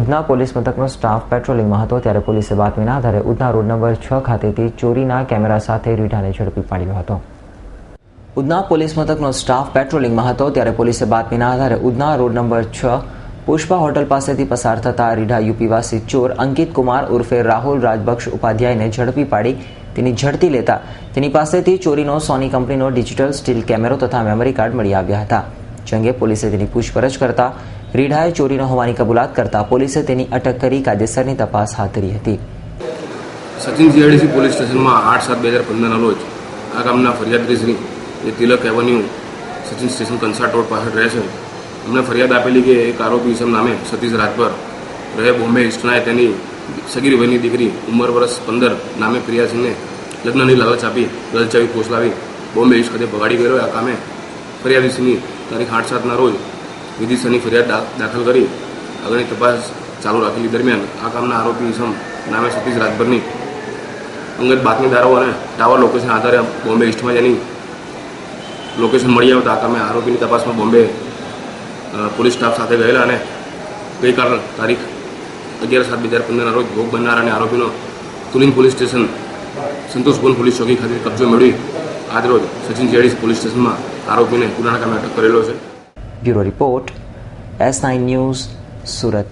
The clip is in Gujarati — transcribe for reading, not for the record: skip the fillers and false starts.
ઉધના પોલીસ મથકનો સ્ટાફ પેટ્રોલિંગમાં હતો ત્યારે પોલીસે બાતમીના આધારે ઉધના રોડ નંબર 6 ખાતેથી ચોરીના કેમેરા સાથે રીઢાને ઝડપી પાડ્યો હતો। ઉધના પોલીસ મથકનો સ્ટાફ પેટ્રોલિંગમાં હતો ત્યારે પોલીસે બાતમીના આધારે Udhna road number 6 Pushpa hotel પાસેથી પસાર થતા રીઢા યુપીવાસી ચોર અંકિત કુમાર ઉર્ફે રાહુલ રાજબક્ષ ઉપાધ્યાયને ઝડપી પાડી તેની ઝડપી લેતા તેની પાસેથી ચોરીનો સોની કંપનીનો ડિજિટલ સ્ટીલ કેમેરો તથા મેમરી કાર્ડ મળી આવ્યા હતા। જે અંગે પોલીસે તેની પૂછપરછ કરતા રીઢાએ ચોરીનો હોવાની કબૂલાત કરતા પોલીસે તેની અટક કરી કાયદેસરની તપાસ હાથ ધરી હતી। સચિન જીઆઈડીસી પોલીસ સ્ટેશનમાં 8/7/2015ના રોજ આ ગામના ફરિયાદી શ્રી જે તિલક એવન્યુ સચિન સ્ટેશન કંસાટ રોડ પાસે રહે છે અમને ફરિયાદ આપેલી કે એક આરોપી ઇસમ નામે સતીશ રાજભર રહે બોમ્બે ઈસ્ટનાએ તેની સગીર વયની દીકરી ઉંમર વર્ષ 15 નામે પ્રિયાસિંહને લગ્નની લાલચ આપી લલચાવી પોસલાવી બોમ્બે ઈસ્ટ ખાતે ભગાડી ગયો। આ કામે ફરિયાદીશ્રીની તારીખ 8/7ના રોજ વિધિસરની ફરિયાદ દાખલ કરી આગળની તપાસ ચાલુ રાખેલી દરમિયાન આ કામના આરોપી ઇસમ નામે સતીશ રાજભરની અંગત બાતમીદારો અને ટાવર લોકેશન આધારે બોમ્બે ઈસ્ટમાં જેની લોકેશન મળી આવતા આ કામે આરોપીની તપાસમાં બોમ્બે પોલીસ સ્ટાફ સાથે ગયેલા અને ગઈકાલ તારીખ 11/7/2015ના રોજ ભોગ બનનાર અને આરોપીનો તુલિન પોલીસ સ્ટેશન સંતોષભવન પોલીસ ચોકી ખાતે કબજો મેળવી આજરોજ સચિન જીઆઈડીસી પોલીસ સ્ટેશનમાં આરોપીને ગુનાના કામે અટક કરેલો છે। Bureau report S9 news, Surat.